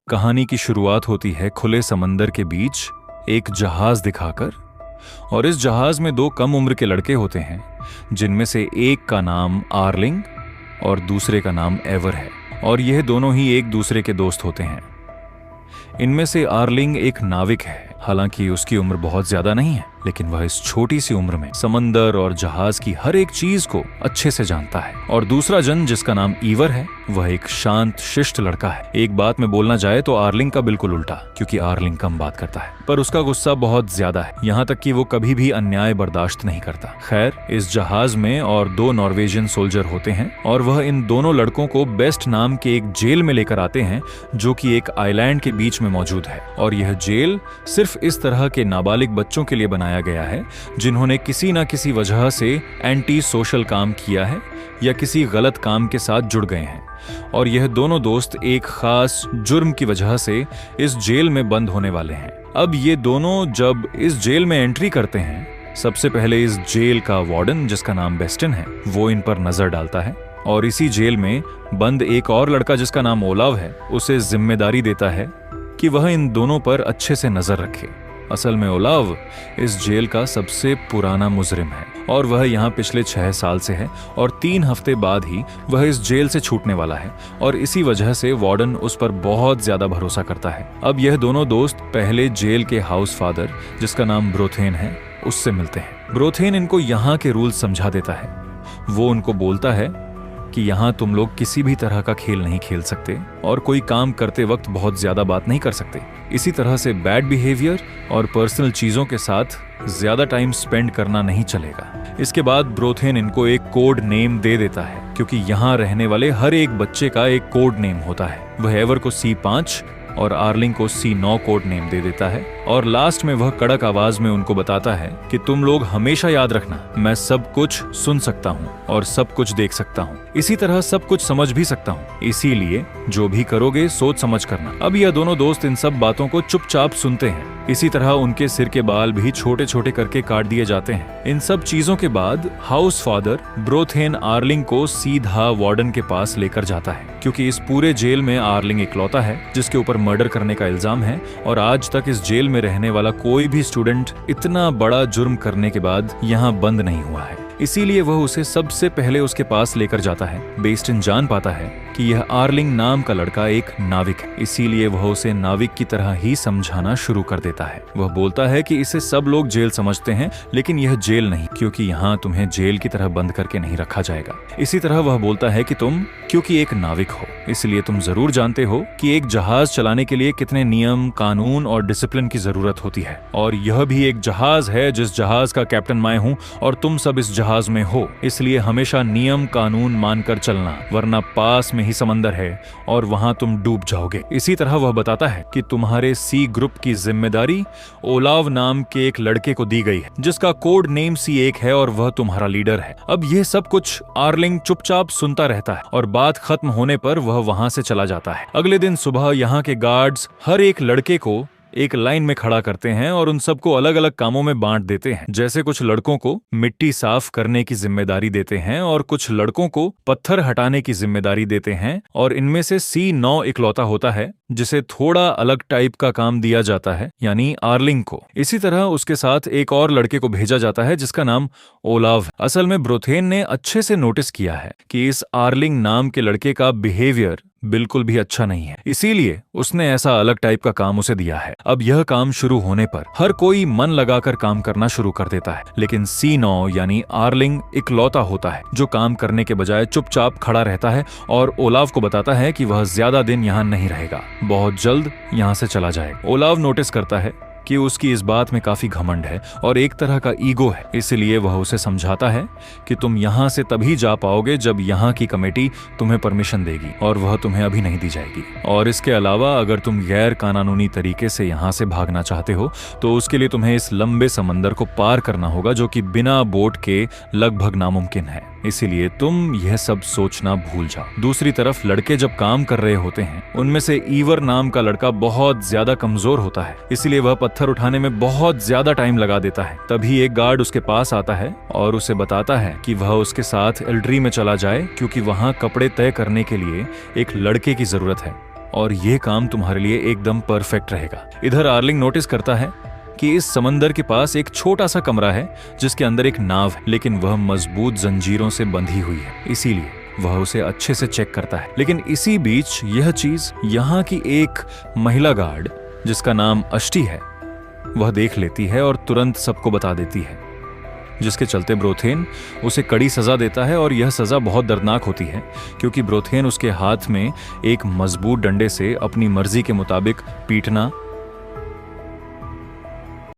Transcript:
कहानी की शुरुआत होती है खुले समंदर के बीच एक जहाज दिखाकर। और इस जहाज में दो कम उम्र के लड़के होते हैं, जिनमें से एक का नाम आर्लिंग और दूसरे का नाम एवर है। और यह दोनों ही एक दूसरे के दोस्त होते हैं। इनमें से आर्लिंग एक नाविक है, हालांकि उसकी उम्र बहुत ज्यादा नहीं है, लेकिन वह इस छोटी सी उम्र में समंदर और जहाज की हर एक चीज को अच्छे से जानता है। और दूसरा जन, जिसका नाम ईवर है, वह एक शांत शिष्ट लड़का है। एक बात में बोलना जाए तो आर्लिंग का बिल्कुल उल्टा, क्योंकि आर्लिंग कम बात करता है, पर उसका गुस्सा बहुत ज्यादा है, यहाँ तक कि वो कभी भी अन्याय बर्दाश्त नहीं करता। खैर, इस जहाज में और दो नॉर्वेजियन सोल्जर होते हैं, और वह इन दोनों लड़कों को बेस्ट नाम के एक जेल में लेकर आते हैं, जो कि एक आइलैंड के बीच में मौजूद है। और यह जेल सिर्फ इस तरह के नाबालिग बच्चों के लिए बनाया गया है जिन्होंने किसी न किसी वजह से एंटी सोशल काम किया है या किसी गलत काम के साथ जुड़ गए हैं। और यह दोनों दोस्त एक खास जुर्म की वजह से इस जेल में बंद होने वाले हैं। अब ये दोनों जब इस जेल में एंट्री करते हैं, सबसे पहले इस जेल का वार्डन, जिसका नाम बेस्टन है, वो इन पर नजर डालता है और इसी जेल में बंद एक और लड़का जिसका नाम ओलाव है, उसे जिम्मेदारी देता है कि वह इन दोनों पर अच्छे से नजर रखे। असल में ओलाव इस जेल का सबसे पुराना मुजरिम है और वह यहाँ पिछले 6 साल से है, और 3 हफ्ते बाद ही वह इस जेल से छूटने वाला है। और इसी वजह से वार्डन उस पर बहुत ज्यादा भरोसा करता है। अब यह दोनों दोस्त पहले जेल के हाउस फादर, जिसका नाम ब्रोथेन है, उससे मिलते हैं। ब्रोथेन इनको यहाँ के रूल्स समझा देता है। वो उनको बोलता है कि यहाँ तुम लोग किसी भी तरह का खेल नहीं खेल सकते और कोई काम करते वक्त बहुत ज्यादा बात नहीं कर सकते। इसी तरह से बैड बिहेवियर और पर्सनल चीजों के साथ ज्यादा टाइम स्पेंड करना नहीं चलेगा। इसके बाद ब्रोथेन इनको एक कोड नेम दे देता है, क्योंकि यहाँ रहने वाले हर एक बच्चे का एक कोड नेम होता है। वह एवर को C5 और आर्लिंग को C9 कोड नेम दे देता है। और लास्ट में वह कड़क आवाज में उनको बताता है कि तुम लोग हमेशा याद रखना, मैं सब कुछ सुन सकता हूँ और सब कुछ देख सकता हूँ, इसी तरह सब कुछ समझ भी सकता हूँ, इसीलिए जो भी करोगे सोच समझ करना। अब यह दोनों दोस्त इन सब बातों को चुपचाप सुनते हैं। इसी तरह उनके सिर के बाल भी छोटे छोटे करके काट दिए जाते हैं। इन सब चीजों के बाद हाउस फादर ब्रोथेन आर्लिंग को सीधा वार्डन के पास लेकर जाता है, क्योंकि इस पूरे जेल में आर्लिंग इकलौता है जिसके ऊपर मर्डर करने का इल्जाम है। और आज तक इस जेल में रहने वाला कोई भी स्टूडेंट इतना बड़ा जुर्म करने के बाद यहाँ बंद नहीं हुआ है, इसीलिए वह उसे सबसे पहले उसके पास लेकर जाता है। बेस्टन जान पाता है कि यह आर्लिंग नाम का लड़का एक नाविक है, इसीलिए वह उसे नाविक की तरह ही समझाना शुरू कर देता है। वह बोलता है कि इसे सब लोग जेल समझते हैं, लेकिन यह जेल नहीं, क्योंकि यहाँ तुम्हें जेल की तरह बंद करके नहीं रखा जाएगा। इसी तरह वह बोलता है कि तुम क्योंकि एक नाविक हो, इसलिए तुम जरूर जानते हो कि एक जहाज चलाने के लिए कितने नियम, कानून और डिसिप्लिन की जरूरत होती है। और यह भी एक जहाज है जिस जहाज का कैप्टन मैं हूँ, और तुम सब इस जहाज में हो, इसलिए हमेशा नियम कानून मानकर चलना, वरना पास में ही समंदर है और वहां तुम डूब जाओगे। इसी तरह वह बताता है कि तुम्हारे C ग्रुप की जिम्मेदारी ओलाव नाम के एक लड़के को दी गई है, जिसका कोड नेम C1 है और वह तुम्हारा लीडर है। अब यह सब कुछ आर्लिंग चुपचाप सुनता रहता है और बात खत्म होने पर वह वहां से चला जाता है। अगले दिन सुबह यहाँ के गार्ड्स हर एक लड़के को एक लाइन में खड़ा करते हैं और उन सबको अलग अलग कामों में बांट देते हैं। जैसे कुछ लड़कों को मिट्टी साफ करने की जिम्मेदारी देते हैं और कुछ लड़कों को पत्थर हटाने की जिम्मेदारी देते हैं। और इनमें से C9 इकलौता होता है जिसे थोड़ा अलग टाइप का काम दिया जाता है, यानी आर्लिंग को। इसी तरह उसके साथ एक और लड़के को भेजा जाता है जिसका नाम ओलाव। असल में ब्रोथेन ने अच्छे से नोटिस किया है कि इस आर्लिंग नाम के लड़के का बिहेवियर बिल्कुल भी अच्छा नहीं है, इसीलिए उसने ऐसा अलग टाइप का काम उसे दिया है। अब यह काम शुरू होने पर हर कोई मन लगाकर काम करना शुरू कर देता है, लेकिन C9 यानी आर्लिंग इकलौता होता है जो काम करने के बजाय चुपचाप खड़ा रहता है और ओलाव को बताता है कि वह ज्यादा दिन यहाँ नहीं रहेगा, बहुत जल्द यहाँ से चला जाएगा। ओलाव नोटिस करता है कि उसकी इस बात में काफी घमंड है और एक तरह का ईगो है, इसलिए वह उसे समझाता है कि तुम यहाँ से तभी जा पाओगे जब यहाँ की कमेटी तुम्हें परमिशन देगी, और वह तुम्हें अभी नहीं दी जाएगी। और इसके अलावा अगर तुम गैर कानूनी तरीके से यहाँ से भागना चाहते हो तो उसके लिए तुम्हें इस लंबे समंदर को पार करना होगा, जो कि बिना बोट के लगभग नामुमकिन है, इसीलिए तुम यह सब सोचना भूल जाओ। दूसरी तरफ लड़के जब काम कर रहे होते हैं, उनमें से ईवर नाम का लड़का बहुत ज्यादा कमजोर होता है, इसलिए वह पत्थर उठाने में बहुत ज्यादा टाइम लगा देता है। तभी एक गार्ड उसके पास आता है और उसे बताता है कि वह उसके साथ एल्ड्री में चला जाए, क्योंकि वहां कपड़े तय करने के लिए एक लड़के की जरूरत है। और ये काम तुम्हारे लिए एकदम परफेक्ट रहेगा। इधर आर्लिंग नोटिस करता है कि इस समंदर के पास एक छोटा सा कमरा है जिसके अंदर एक नाव है, लेकिन वह मजबूत जंजीरों से बंधी हुई है, इसीलिए वह उसे अच्छे से चेक करता है। लेकिन इसी बीच यह चीज यहाँ की एक महिला गार्ड जिसका नाम अष्टी है वह देख लेती है और तुरंत सबको बता देती है, जिसके चलते ब्रोथेन उसे कड़ी सजा देता है। और यह सजा बहुत दर्दनाक होती है क्योंकि ब्रोथेन उसके हाथ में एक मजबूत डंडे से अपनी मर्जी के मुताबिक पीटना